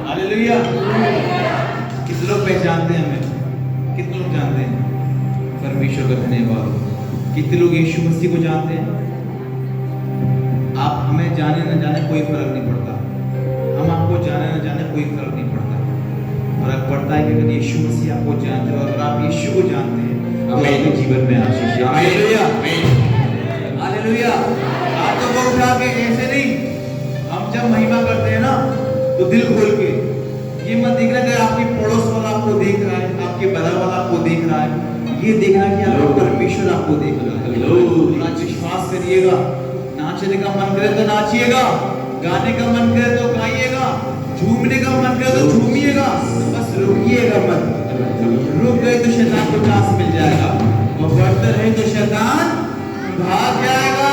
Hallelujah. कितने लोग पहचानते हैं हमें? कितने लोग जानते हैं? परमेश्वर का धन्यवाद। कितने लोग यीशु मसीह को जानते हैं? आप हमें जाने न जाने कोई फर्क नहीं पड़ता, हम आपको जाने न जाने कोई फर्क नहीं पड़ता। फर्क पड़ता है कि अगर यीशु मसीह आपको जानते हो, अगर आप यीशु को जानते हैं तो आपके जीवन में आशीष है। Hallelujah, hallelujah. आप तो वो उठा के ऐसे नहीं, हम जब महिमा करते हैं ना तो दिल खोल के, ये मत देखना कि आपके पड़ोस वाला आपको देख रहा है, आपके बगल वाला आपको देख रहा है, ये देखना कि आपका परमेश्वर आपको देख रहा है। आज विश्वास करिएगा। नाचने का मन करे तो नाचिएगा, गाने का मन करे तो गाइएगा, झूमने का मन करे तो झूमिएगा, बस रुकिएगा मत। रुक गए तो शैतान को चांस मिल जाएगा, और बढ़ते रहे तो शैतान भाग जाएगा।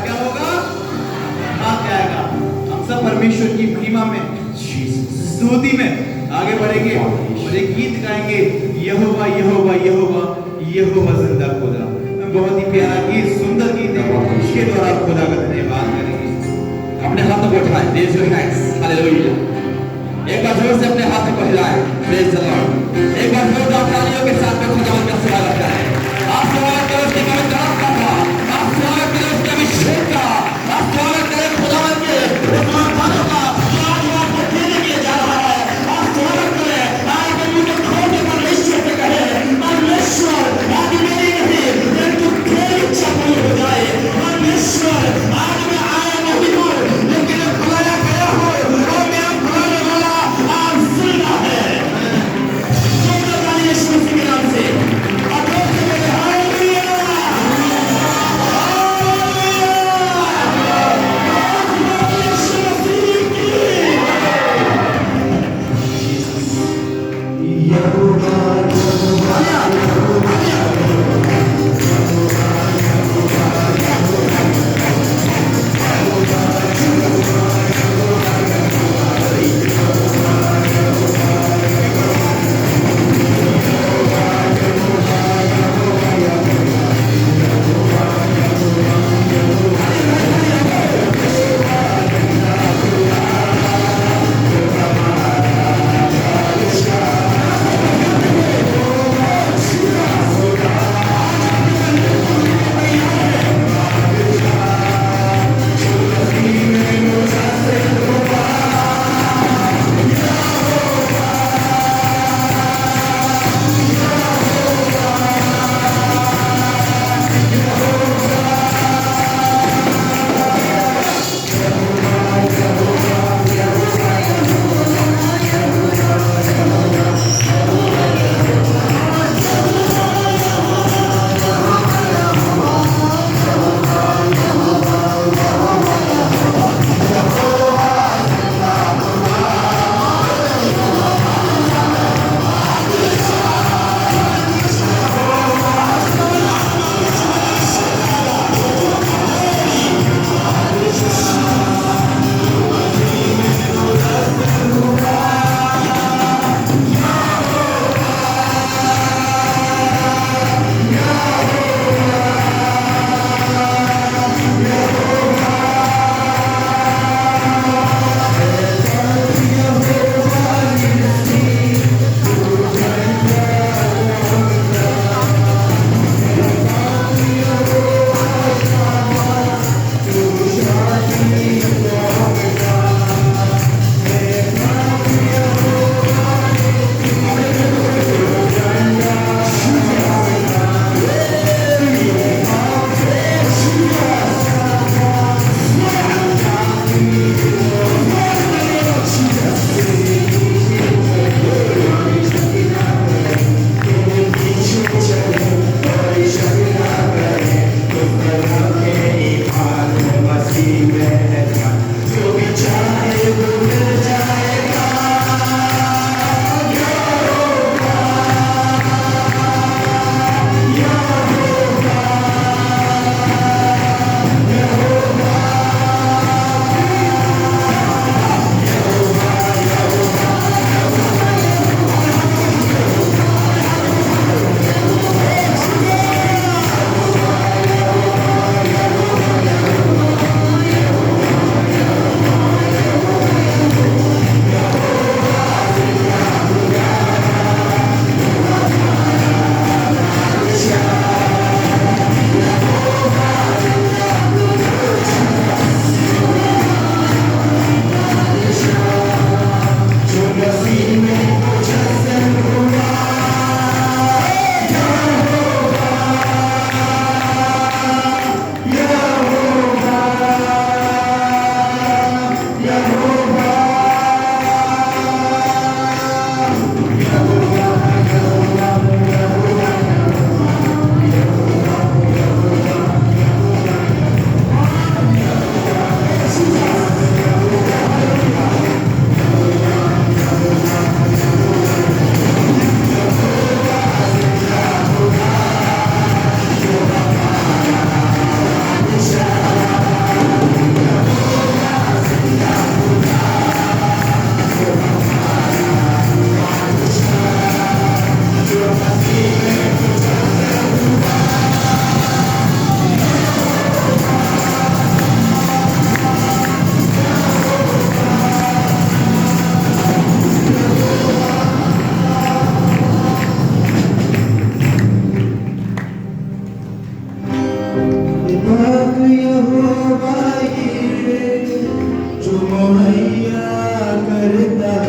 क्या होगा? भाग जाएगा। हम सब परमेश्वर की महिमा में, स्तुति में आगे बढ़ेंगे और एक गीत गाएंगे, यहोवा यहोवा यहोवा यहोवा जिंदा खुदा। बहुत ही प्यारा गीत, सुंदर गीत है, इसके द्वारा खुदा का धन्यवाद करेंगे। अपने हाथों को उठाएं, रेज योर हैंड्स, हालेलुया। एक बार जोर से अपने हाथों को हिलाएं, प्रेज द लॉर्ड। एक बार जोरदार तालियों के साथ में खुदावंद का स्वागत करें। आप स्वागत करें उसके पवित्र आत्मा का, आप स्वागत करें उसके अभिषेक का, आप स्वागत करें खुदावंद के उस वरदानों का जो आज वो आपको देने के लिए जा रहा है। आप स्वागत करें, आज के मुंह को खोल के परमेश्वर से कहें, परमेश्वर आज मेरी नहीं परंतु तेरी इच्छा पूरी हो जाए। परमेश्वर आज मैं आया नहीं हूँ लेकिन बुलाया गया हूँ, और मेरा बुलाने वाला आज जिंदा है। जोरदार ताली यीशु मसीह के नाम से।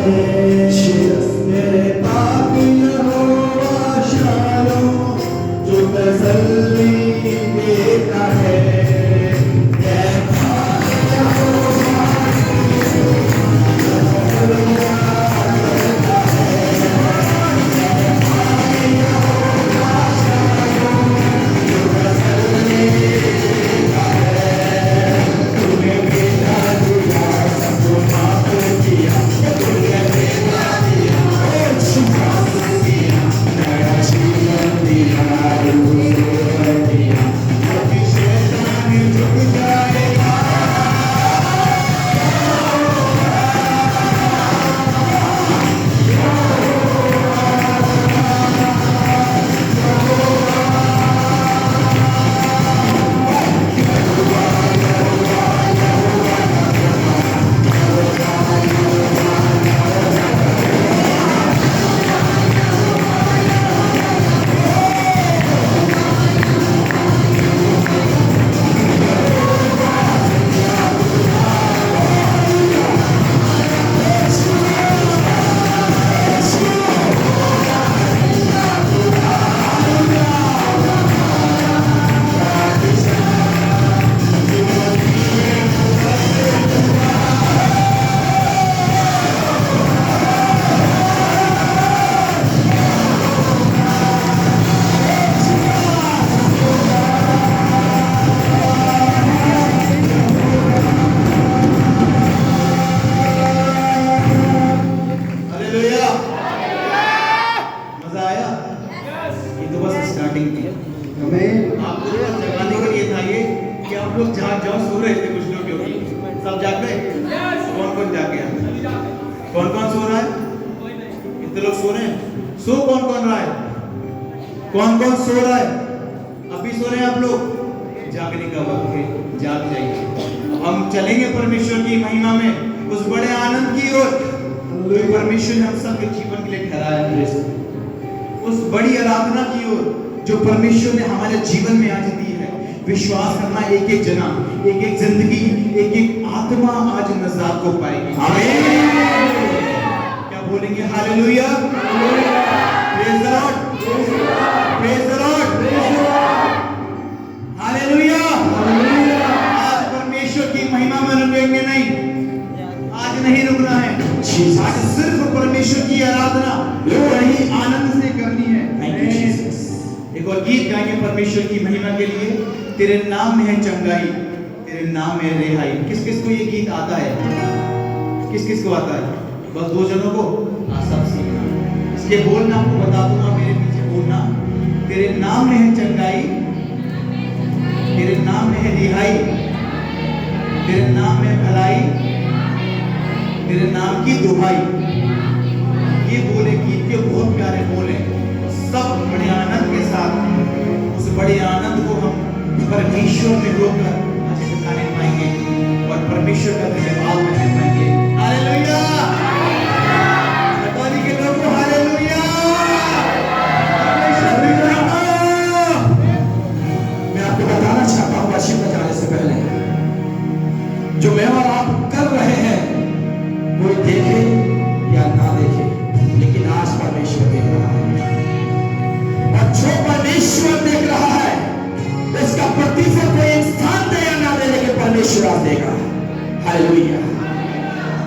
मेरे पाप यहोवा शालोम, जो तसल्ली देता है। हालेलुया। मजा आया? ये तो बस स्टार्टिंग थी। आपको तो जगाने के लिए था ये कि आप लोग जहाँ जाओ सो रहे थे कुछ लोग, क्योंकि सब जाग गए। कौन कौन जाग गया? कौन कौन सो रहा है? कितने लोग सो रहे हैं? सो कौन कौन रहा है? कौन कौन सो रहा है? अभी सो रहे हैं आप लोग? जागने का वक्त है, जाग जाइए। हम चलेंगे परमेश्वर की महिमा में, उस बड़े आनंद की ओर जो परमेश्वर ने हम सबके जीवन के लिए ठहराया है, उस बड़ी आराधना की ओर जो परमेश्वर ने हमारे जीवन में आज दी है। विश्वास करना, एक एक जना, एक एक जिंदगी, एक एक आत्मा आज नजात को पाएगी। आमीन। क्या बोलेंगे? Hallelujah, praise the Lord, praise the Lord, hallelujah. आज परमेश्वर की महिमा में रुकेंगे नहीं, आज नहीं रुकना है। आज सिर्फ परमेश्वर की आराधना वही आनंद से करनी है। एक और गीत गाएंगे परमेश्वर की महिमा के लिए। तेरे नाम में है चंगाई, तेरे नाम में है रिहाई। किस किस को ये गीत आता है? किस किस को आता है? बस दो जनों को? सब सीखना। इसके बोलना आपको बता दूंगा, मेरे पीछे बोलना। तेरे नाम में है चंगाई, तेरे नाम में है रिहाई, तेरे नाम में भलाई, तेरे नाम की दुहाई। ये बोले गीत के बहुत प्यारे बोले, सब बड़े आनंद के साथ उस बड़े आनंद को हम परमेश्वर में होकर अच्छे से गाने पाएंगे और परमेश्वर का धन्यवाद करने पाएंगे। हालेलुया। बताने के लोग को हालेलुया। मैं आपको बताना चाहता हूँ वर्शिप में जाने से पहले, जो मैं और आप कर रहे हैं, कोई देखे या ना देखे, लेकिन आज परमेश्वर देख रहा है। और जो परमेश्वर देख रहा है, उसका प्रतिफल कोई इंसान दे या ना दे, लेकिन परमेश्वर आप देगा। हालेलुया।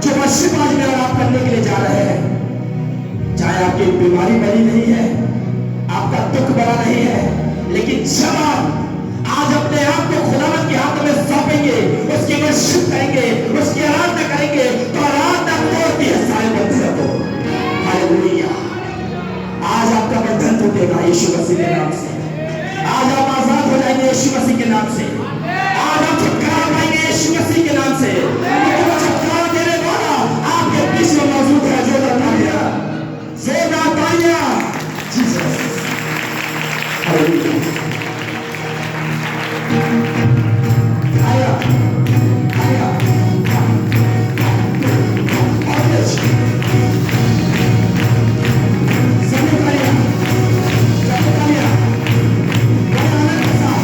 जो वर्शिप आज में और आप करने के लिए जा रहे हैं, चाहे आपकी बीमारी बड़ी नहीं है, आपका दुख बड़ा नहीं है, लेकिन जब आप आज अपने आप को खुदावंद के हाथों में सौंपेंगे, उसकी वर्शिप करेंगे, उसकी आराधना करेंगे, तो आराधना तोड़ती है सारे बंधनों को। हालेलुया। आज आपका बंधन टूटेगा यीशु मसीह के नाम से। आज आप आजाद हो जाएंगे यीशु मसीह के नाम से। आज आप छुटकारा पाएंगे यीशु मसीह के नाम से। वो छुटकारा देने वाला आपके बीच में मौजूद है। जोरदार तालियां, जोरदार तालियां। जीसस। हालेलुया। आया, आया, समय तालियां, समय तालियां, बड़ा आनंद के साथ।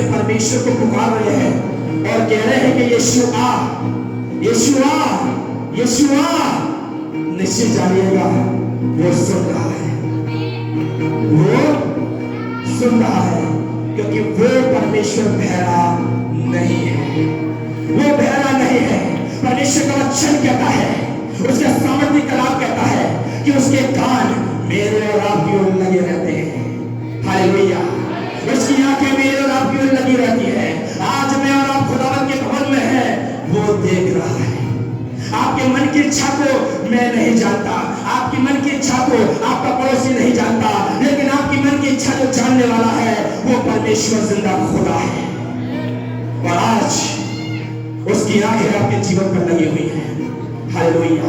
परमेश्वर को पुकार रहे हैं और कह रहे हैं कि यीशु आ, यीशु आ, यीशु आ, निश्चित जानिएगा वो सुन रहा है, वो सुन रहा है, क्योंकि वो परमेश्वर बहरा नहीं है, वो बहरा नहीं है। परमेश्वर का वचन कहता है, उसका सामर्थ्य कलाम कहता है कि उसके कान मेरे और आपकी ओर लगे रहते हैं। हालेलुया। उसकी आंखें मेरे और आपकी ओर लगी रहती है। आज मैं और आप खुदावंद के भवन में हैं, वो देख रहा है। आपके मन की इच्छा को मैं नहीं जानता, आपकी मन की इच्छा को आपका पड़ोसी नहीं जानता, लेकिन आपकी मन की इच्छा जो जानने वाला है वो परमेश्वर जिंदा खुदा है। और आज उसकी आंखें आपके जीवन पर लगी हुई है। हालेलुया।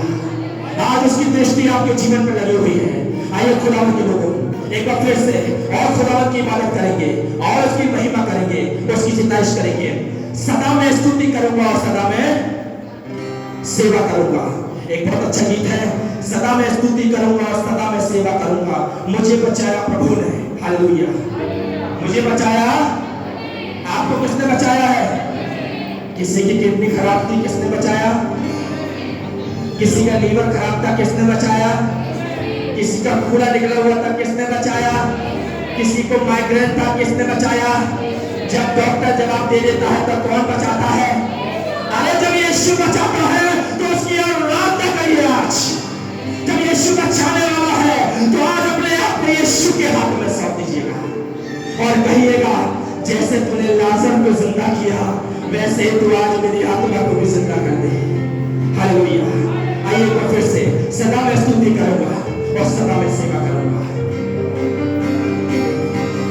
आज उसकी दृष्टि आपके जीवन पर लगी हुई है। आइए खुदावंद के लोगों एक बार फिर से और खुदावंद की इबादत करेंगे और उसकी महिमा करेंगे, उसकी सितारिश करेंगे। सदा मैं स्तुति करूंगा और सदा मैं सेवा करूंगा। एक बहुत अच्छा गीत है, सदा मैं स्तुति करूंगा और सदा मैं सेवा करूंगा। मुझे बचाया प्रभु ने। हालेलुया। मुझे बचाया। आपको किसने बचाया है? किसी की किडनी खराब थी, किसने बचाया? किसी का लीवर खराब था, किसने बचाया? किसी का खूला निकला हुआ था, किसने बचाया? किसी को माइग्रेन था, किसने बचाया? जब डॉक्टर जवाब दे देता है तो कौन बचाता है? अरे जब यीशु बचाता है तो उसकी आराधना करिए। आज जब यीशु बचाने वाला है तो आज अपने आप को यीशु के हाथ में सौंप दीजिएगा और कहिएगा, जैसे तूने लाजर को जिंदा किया वैसे तू आज मेरी आत्मा को भी जिंदा कर दे। हालेलुया। आइए तो फिर से सदा मैं स्तुति करूंगा और सदा मैं सेवा करूंगा।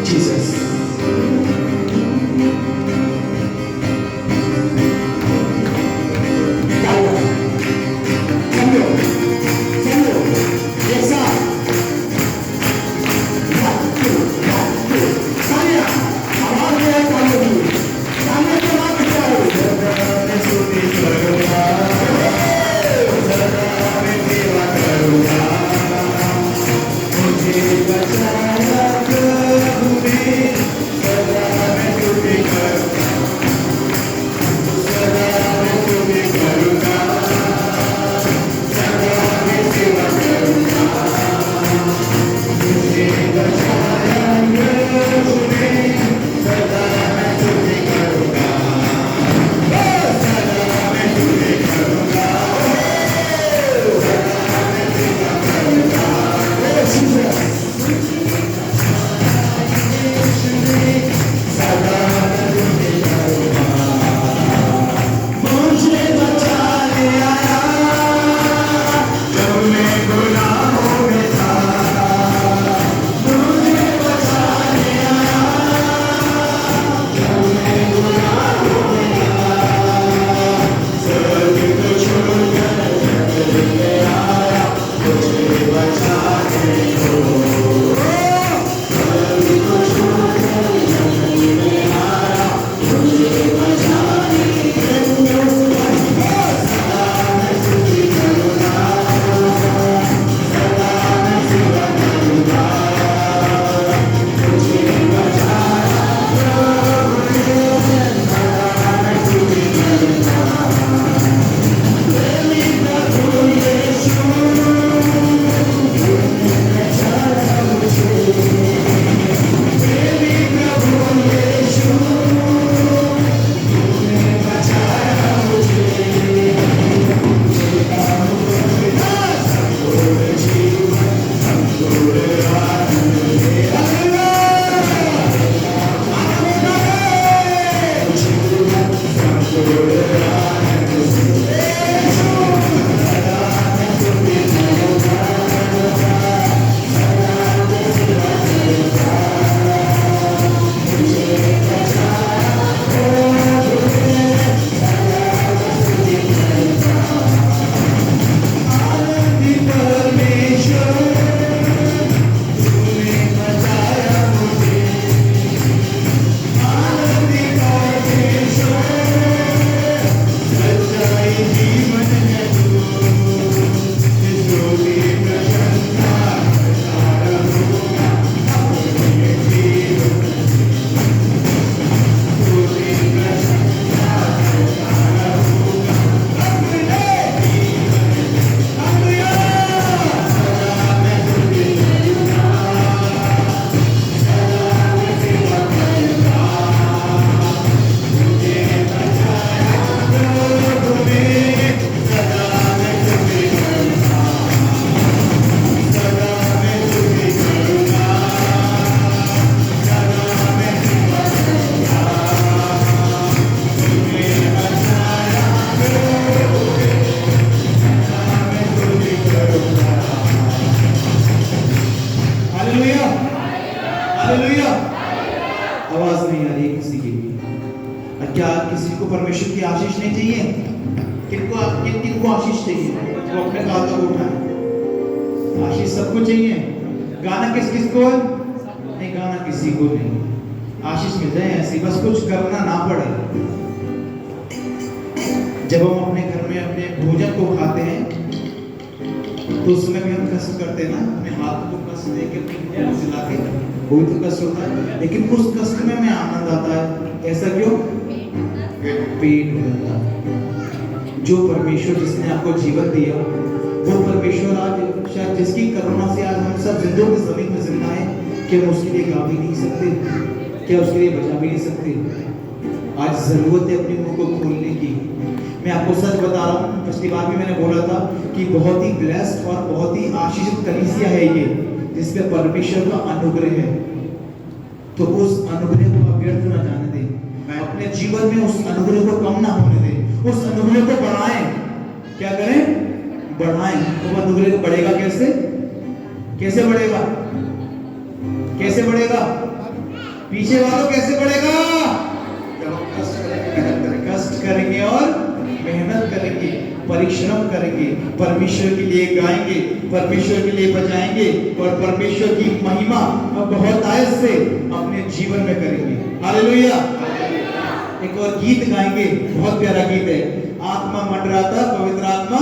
जीसस। मुझे सबको परमेश्वर की आशीष नहीं चाहिए? किनको आशीष चाहिए? वो अपने हाथों को उठाए। आशीष सबको चाहिए। गाना किस किस को है? नहीं, गाना किसी को नहीं। आशीष मिल जाए ऐसी, बस कुछ करना ना पड़े। जब हम अपने घर में अपने भोजन को खाते हैं तो उसमें भी हम कष्ट करते हैं ना, अपने हाथ को कष्ट देके अपनी भूख सिला के, वो तो कष्ट होता है, लेकिन उस कष्ट में हमें आनंद आता है। ऐसा क्यों? पेट भरता है। जो परमेश्वर जिसने आपको जीवन दिया, वो परमेश्वर आज शायद जिसकी करुणा से आज हम सब जिंदों की जमीन में जिंदा है, कि हम उसके लिए गा भी नहीं सकते, क्या उसके लिए बजा भी नहीं सकते। आज जरूरत है अपने मुंह को खोलने की। मैं आपको सच बता रहा हूँ, पिछली बार भी मैंने बोला था कि बहुत ही ब्लेस्ड और बहुत ही आशीषित कलीसिया है ये, जिसपे परमेश्वर का अनुग्रह है। तो उस अनुग्रह को आप व्यर्थ ना जाने दें, अपने जीवन में उस अनुग्रह को कम ना होने दें, उस अनुग्रह को बढ़ाएं। क्या करें? बढ़ाएं। तो वो अनुग्रह बढ़ेगा कैसे? कैसे बढ़ेगा? कैसे बढ़ेगा? पीछे वालों कैसे बढ़ेगा? जब हम कष्ट करेंगे और मेहनत करेंगे, परिश्रम करेंगे, परमेश्वर के लिए गाएंगे, परमेश्वर के लिए बजाएंगे और परमेश्वर की महिमा बहुत आयत से अपने जीवन में करेंगे। हालेलुया। एक और गीत गाएंगे, बहुत प्यारा गीत है, आत्मा मंडराता, पवित्र आत्मा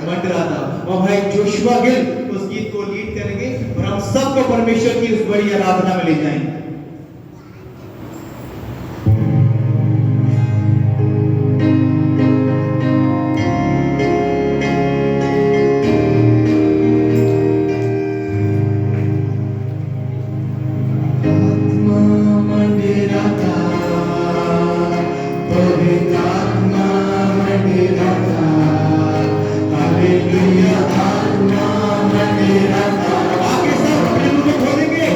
मंडराता। और भाई जोशुआ गिल उस गीत को लीड करेंगे और हम सबको परमेश्वर की उस बड़ी आराधना में ले जाएंगे। आगे सब अपने मुंह को खोलेंगे।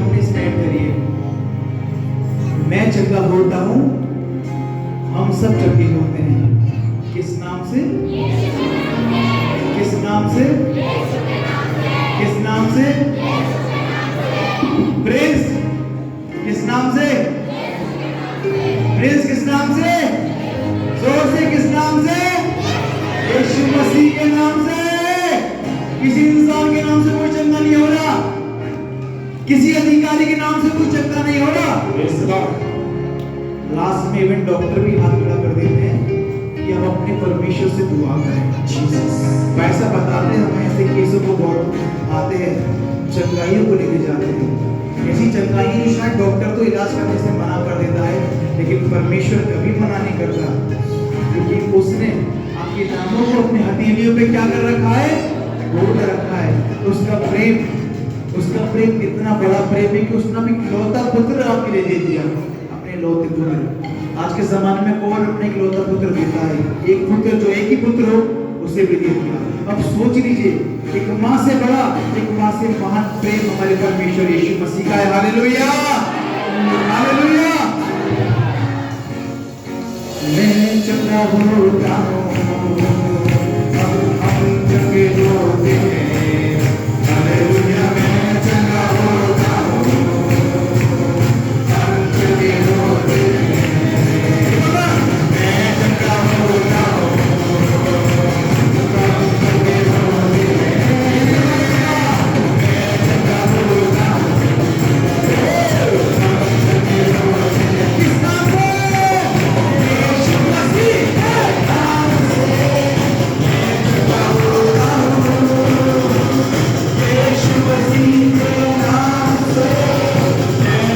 हमने स्टैंड करी है। मैं चंगा होता हूँ, हम सब चंगे होते हैं। किस नाम से? किस नाम से? किस नाम से? प्रिंस किस नाम से? प्रिंस किस नाम से? जोर से किस नाम से? यीशु मसीह के नाम से। किसी इंसान के नाम से कोई चंगा नहीं हो रहा, किसी अधिकारी के नाम से कोई चंगा नहीं हो रहा। लास्ट में इवन डॉक्टर भी हाथ खड़ा कर देते हैं कि हम अपने परमेश्वर से दुआ करें। पैसा बताते हैं, हम ऐसे केसों को बहुत आते हैं, चंगाइयों को लेके जाते हैं। ऐसी चंगाई शायद डॉक्टर तो इलाज करने से मना कर देता है, लेकिन परमेश्वर कभी मना नहीं करता, क्योंकि उसने आपके नामों को अपने हथेलियों पे क्या कर रखा है? बोल रखा है। उसका प्रेम कितना बड़ा प्रेम है कि उसने अपना इकलौता पुत्र आपके लिए दे दिया। अपने इकलौते पुत्र। आज के जमाने में कौन अपने इकलौता पुत्र देता है? एक पुत्र, जो एक ही पुत्र हो उसे भी दे दिया। अब सोच लीजिए, एक माँ से बड़ा, एक माँ से महान प्रेम हमारे परमेश्वर यीशु मसीह का है। Hallelujah, hallelujah. मैं चंगा होता हूँ, हम चंगे होते हैं। हालेलुया, मैं चंगा होता हूँ, हम चंगे होते हैं। मैं चंगा होता हूँ, हम चंगे होते हैं। मैं चंगा होता हूँ, हम चंगे होते हैं। किस नाम से? यीशु मसीह के नाम से। मैं चंगा होता हूँ, यीशु मसीह के नाम से। मैं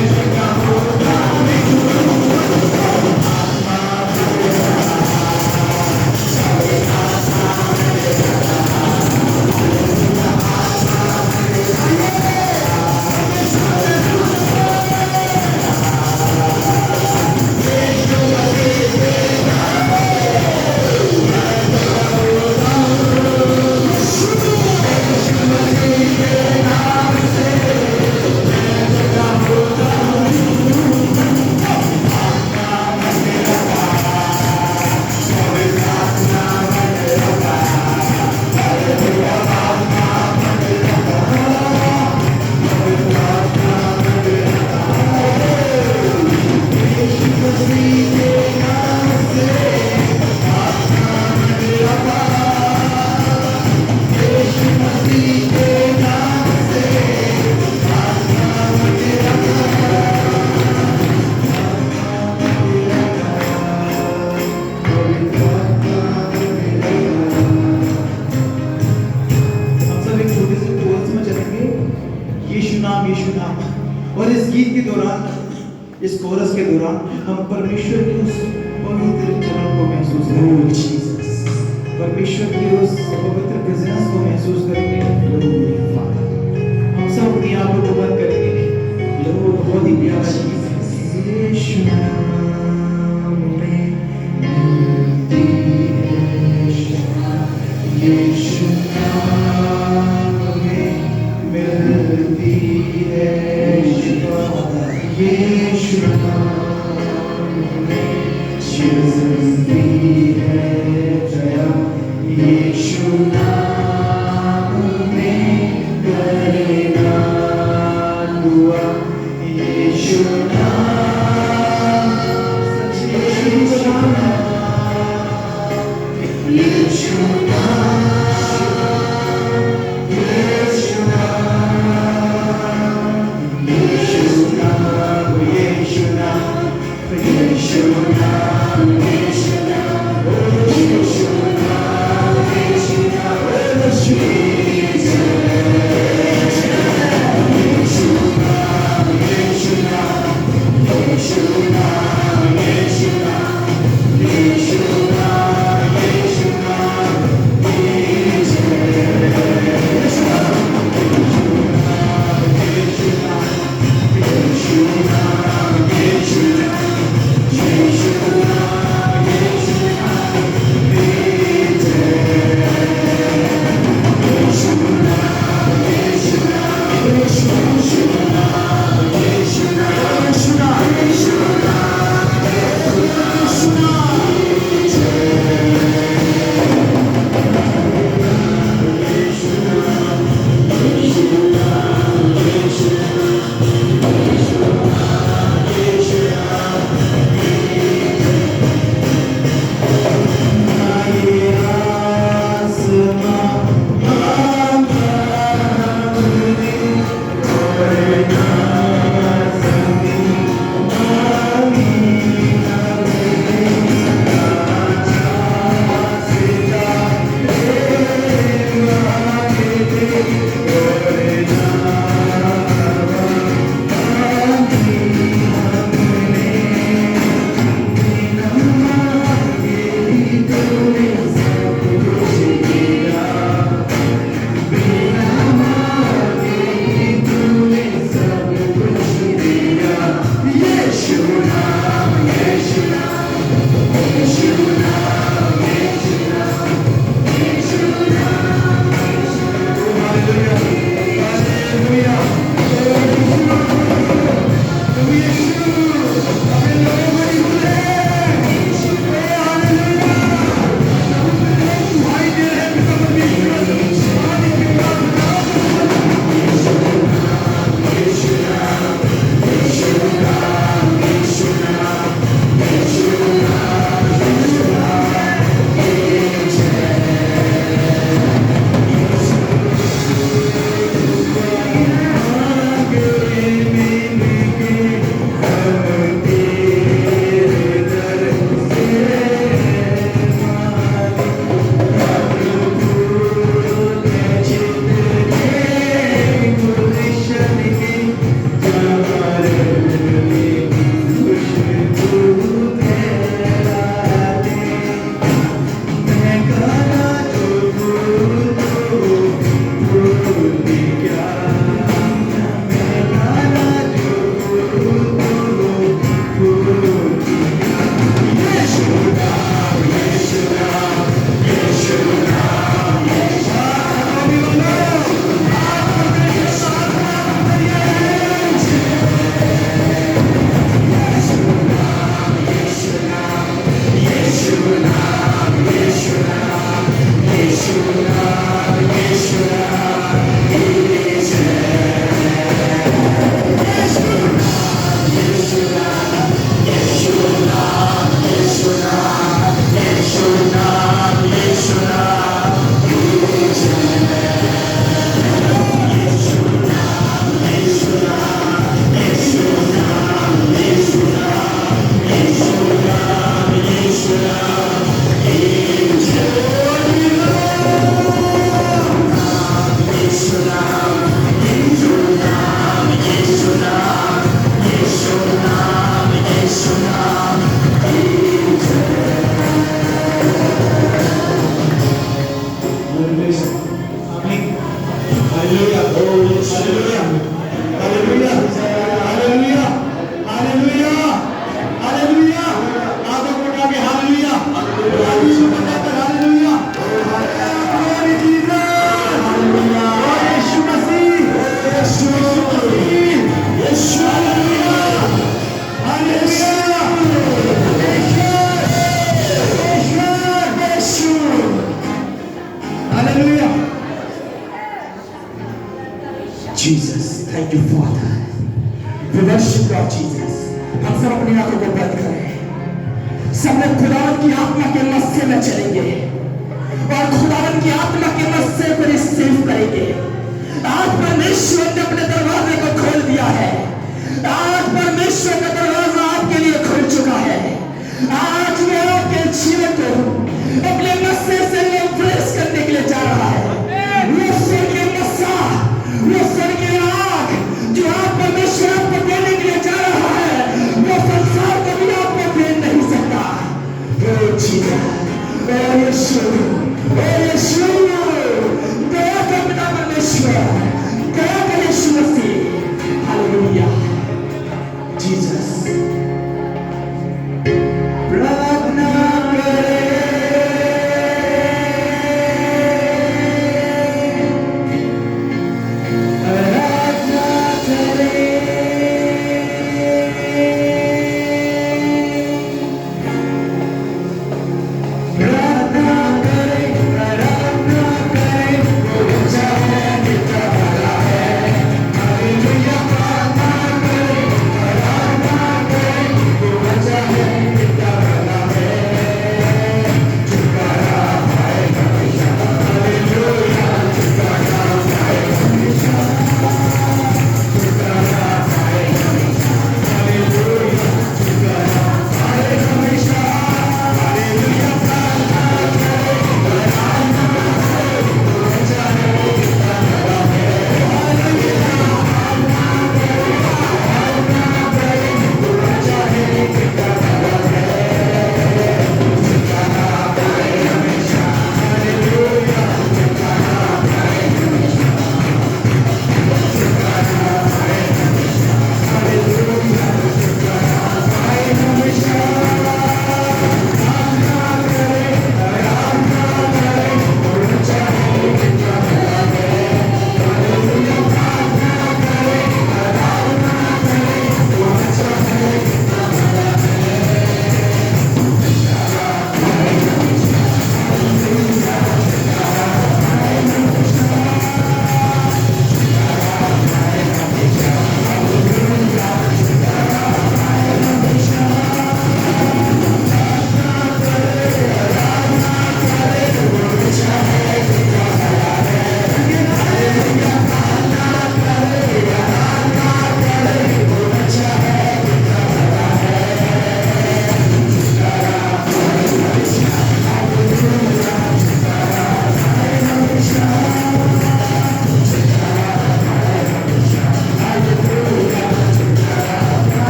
चंगा होता हूँ। और इस गीत के दौरान, इस कोरस के दौरान हम परमेश्वर के उस पवित्र चरण को महसूस करेंगे। परमेश्वर की उस पवित्र प्रेजेंस को महसूस करेंगे। हम सब अपनी आंखों को बंद करेंगे। लोगों बहुत ही प्यारा गीत है। यीशु नाम में मिलती है, यीशु नाम में मिलती है, यीशु नाम में मिलती है जया, यीशु नाम में करेगा दुआ, यीशु नाम, यीशु नाम, यीशु नाम, यीशु नाम, यीशु नाम, यीशु नाम, यीशु नाम, यीशु नाम, यीशु नाम, यीशु नाम, यीशु नाम, यीशु नाम, यीशु नाम, Jesus, thank you, Father. We worship God, Jesus. हम सब अपनी आंखों को बंद करें। सब लोग खुदावंत की आत्मा के मस्से में चलेंगे और खुदावंत की आत्मा के मस्से को रिसीव करेंगे। आज परमेश्वर ने अपने दरवाजे को खोल दिया है। आज परमेश्वर का दरवाजा आपके लिए खुल चुका है। आज वो आपके जीवन को अपने मस्से से रिफ्रेश करने के लिए जा रहा है। वो स्वर्गीय मस्सा, वो स्वर्गीय आग जो आप परमेश्वर आपको देने के लिए जा रहा है, वो संसार को भी आपको दे नहीं सकता। ओ जीसस, ओ यीशु, ओ यीशु, दया कर पिता परमेश्वर, दया कर यीशु मसीह। हालेलुया। जीसस, प्रार्थना करें, प्रार्थना करें,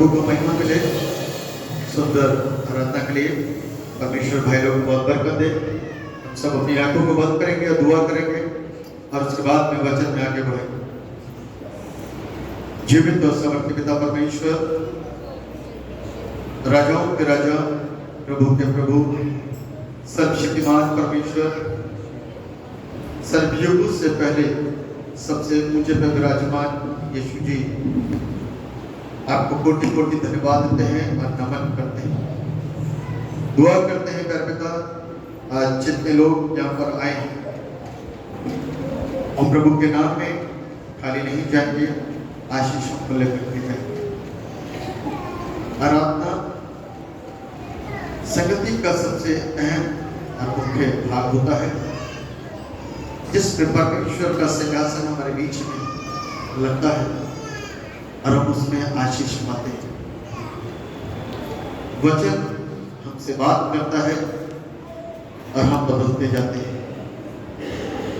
प्रभु को महिमा मिले। सुंदर आराधना के लिए परमेश्वर भाई लोग को बहुत बरकत दे। हम सब अपनी आंखों को बंद करेंगे और दुआ करेंगे और उसके बाद में वचन में आगे बढ़ेंगे। जीवित और समर्थी पिता परमेश्वर, राजाओं के राजा, प्रभु के प्रभु, सर्वशक्तिमान परमेश्वर, सर्वयुग से पहले सबसे ऊंचे पे विराजमान यीशु जी, आपको कोटि कोटि धन्यवाद देते हैं और नमन करते हैं। दुआ करते हैं प्यारे पिता, आज जितने लोग यहाँ पर आए हैं हम प्रभु के नाम में खाली नहीं जाएंगे, आशीष को लेकर के जाएंगे। आराधना संगति का सबसे अहम और मुख्य भाग होता है, जिसमें परमेश्वर का सिंहासन हमारे बीच में लगता है और हम उसमें आशीष पाते हैं। वचन हमसे बात करता है और हम बदलते जाते हैं।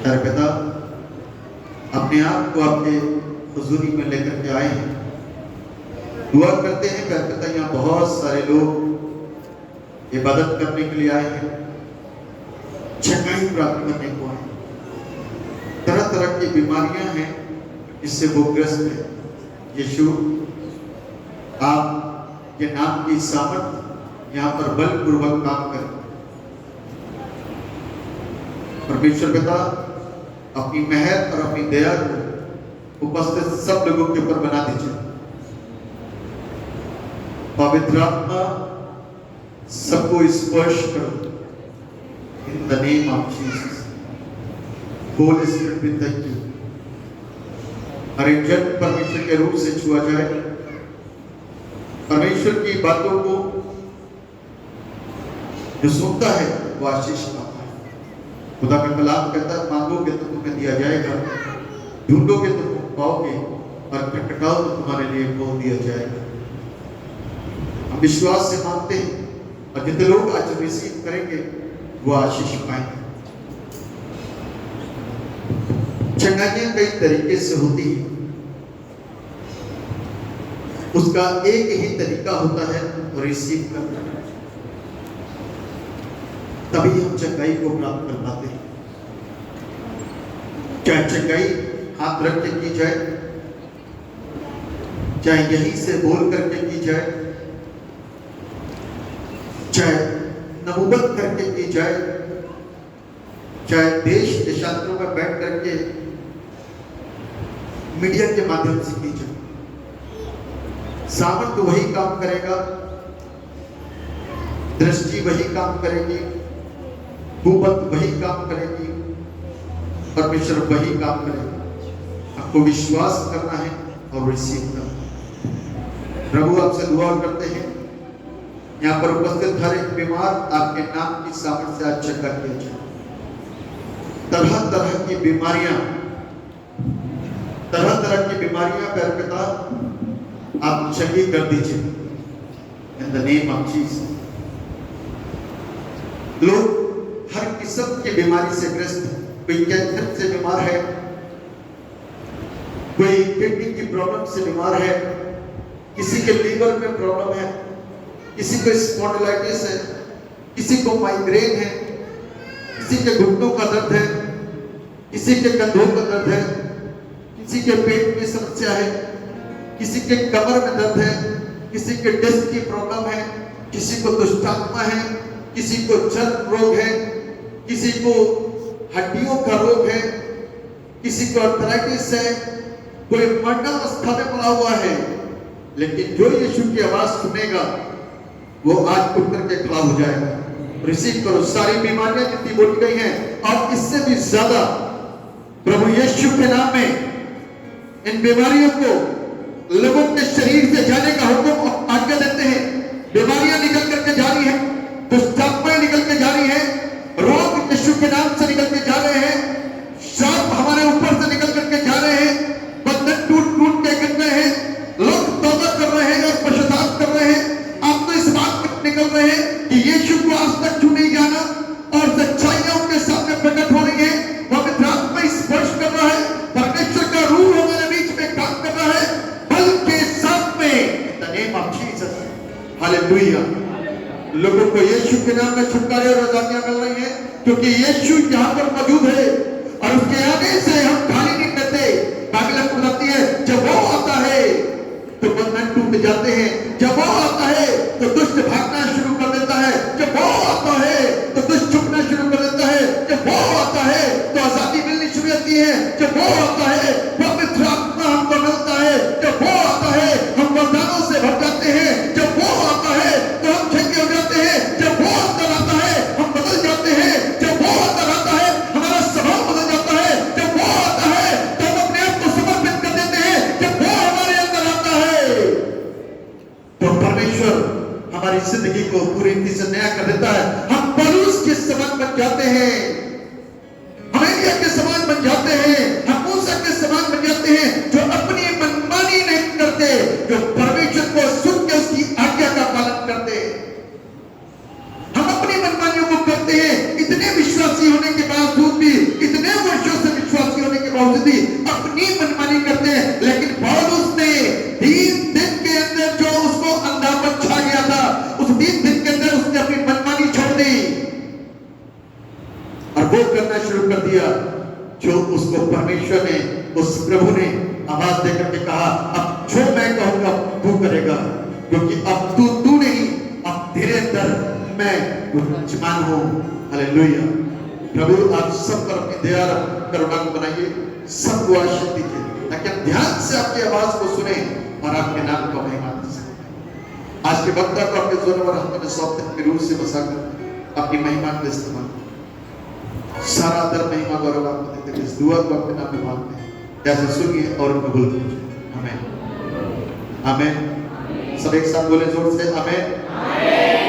तेरे पिता अपने आप को आपके हुजूरी में लेकर के आए हैं। दुआ करते हैं तेरे पिता, यहाँ बहुत सारे लोग इबादत करने के लिए आए हैं, चंगाई प्राप्त करने को आए। तरह तरह की बीमारियां हैं जिससे वो ग्रस्त है। यीशु, आप ये नाम की सामर्थ यहाँ पर बलपूर्वक काम करें। परमेश्वर पिता अपनी मेहर और अपनी दया को उपस्थित सब लोगों के ऊपर बना दीजिए। पवित्र आत्मा सबको स्पर्श करो। In the name of Jesus, Holy Spirit we thank you. हर एक जन परमेश्वर के रूप से छुआ जाए। परमेश्वर की बातों को जो सुनता है वो आशीष पाता है। खुदा का कलाम कहता है, मांगोगे तो तुम्हें दिया जाएगा, ढूंढोगे तो तुम पाओगे और खटखटाओ तो तुम्हारे लिए खोल दिया जाएगा। हम विश्वास से मांगते हैं और जितने लोग आज रिसीव करेंगे वो आशीष पाएंगे। चंगाइयां कई तरीके से होती है, उसका एक ही तरीका होता है रिसीव करना। तभी हम चंगाई को प्राप्त कर पाते हैं। चाहे चंगाई हाथ रख के की जाए, चाहे यहीं से बोल करके की जाए, चाहे नबूवत करके की जाए, चाहे देश देशांतरों में बैठ करके मीडिया के माध्यम से की जाए, सामर्थ वही काम करेगा, दृष्टि वही काम करेगी, कुवत वही काम करेगी, परमेश्वर वही काम करेगा। आपको विश्वास करना है और रिसीव करना है। प्रभु आपसे दुआ करते हैं, यहाँ पर उपस्थित हर एक बीमार आपके नाम की सामर्थ से आज चंगा किया जाए। तरह तरह की बीमारियां प्यारे पिता आप चंगी कर दीजिए इन द नेम ऑफ जीसस। लोग हर किस्म की बीमारी से ग्रस्त है। कोई कैंसर से बीमार है, कोई किडनी की प्रॉब्लम से बीमार है, किसी के लीवर में प्रॉब्लम है, किसी को स्पॉन्डिलाइटिस है, किसी को माइग्रेन है, किसी के घुटनों का दर्द है, किसी के कंधों का दर्द है, किसी के पेट में समस्या है, किसी के कमर में दर्द है, किसी के डिस्क की प्रॉब्लम है, किसी को दुष्टात्मा है, किसी को चर्म रोग है, किसी को हड्डियों का रोग है, किसी को आर्थराइटिस है, कोई मरणावस्था में पड़ा हुआ है। लेकिन जो यीशु की आवाज सुनेगा वो आज उठ करके खड़ा हो जाएगा। रिसीव करो सारी बीमारियां जितनी बोली गई हैं और इससे भी ज्यादा प्रभु यीशु के नाम में इन बीमारियों को लोगों के शरीर से जाने का हुक्म आज्ञा देते हैं। बीमारियां निकल करके जा रही है, दुष्टात्माएं निकल के जा रही है, रोग यीशु के नाम से निकल के जा रहे हैं, शाप हमारे ऊपर से निकल करके जा रहे हैं, बंधन टूट टूट के गिर रहे हैं, लोग तौबा कर रहे हैं और पश्चाताप कर रहे हैं। आप तो इस बात में निकल रहे हैं कि यीशु को आज तक छू नहीं जाना और सच्चाइयां उनके सामने प्रकट हो रही है। पवित्र आत्मा स्पर्श कर रहा है, परमेश्वर का रूह हमारे बीच में काम कर रहा है, बल के साथ में इन द नेम ऑफ हालेलुया। लोगों को यीशु के नाम में छुटकारे और आजादियां मिल रही हैं क्योंकि यीशु यहाँ पर मौजूद है और उसके आने से हम खाली नहीं रहते। बाइबल बताती है जब वो आता है तो बंधन टूट जाते हैं, जब वो आता है तो दुष्ट भागना शुरू कर देता है, जब वो आता है तो दुष्ट छुपना शुरू कर देता है, जब वो आता है तो आजादी मिलनी शुरू होती है, जब वो आता है पवित्र आत्मा हमको मिलता है, जब वो आता है हम वरदानों से भर जाते हैं, जब वो आता है तो हम चंगे हो जाते हैं, जब वो अंदर आता है हम बदल जाते हैं, जब वो अंदर आता है हमारा स्वभाव बदल जाता है, जब वो आता है तो हम अपने आप को समर्पित कर देते हैं, जब वो हमारे अंदर आता है तो परमेश्वर हमारी जिंदगी को पूरी रीति से नया कर देता है। हम पौलुस के समान बन जाते हैं, हम एलिया के समान बन जाते हैं, हम मूसा के समान बन जाते हैं जो अपनी मनमानी नहीं करते, जो परमेश्वर को सुन के उसकी आज्ञा का पालन करते हैं। हम अपनी मनमानियों को करते हैं, इतने विश्वासी होने के बावजूद भी, इतने वर्षों से विश्वासी होने के बावजूद भी अपनी मनमानी करते हैं। लेकिन पौलुस ने 3 दिन के अंदर जो उसको अंधापन छा गया था, उस 3 दिन के अंदर उसने अपनी मनमानी छोड़ दी और वो करना शुरू कर दिया जो उसको परमेश्वर ने, उस प्रभु ने आवाज देकर के कहा अब जो मैं कहूंगा तू करेगा, क्योंकि अब तू नहीं, अब तेरे अंदर मैं विराजमान हूं। हालेलुया। प्रभु आप सब पर अपनी दया और करुणा को बनाइए, सबको आशीष दीजिए ताकि हम ध्यान से आपकी आवाज को सुने और आपके नाम को महिमा दे सकें। आज के वक्ता को आपके जोर और हाथों में सौंपते अपनी रूह से बसाकर अपनी महिमा का इस्तेमाल, सारा आदर महिमा गौरव आपको देते हुए इस दुआ को अपने नाम में मांगते हैं। जैसे सुनिए और कबूल कीजिए। आमीन आमीन। सब एक साथ बोले जोर से आमीन।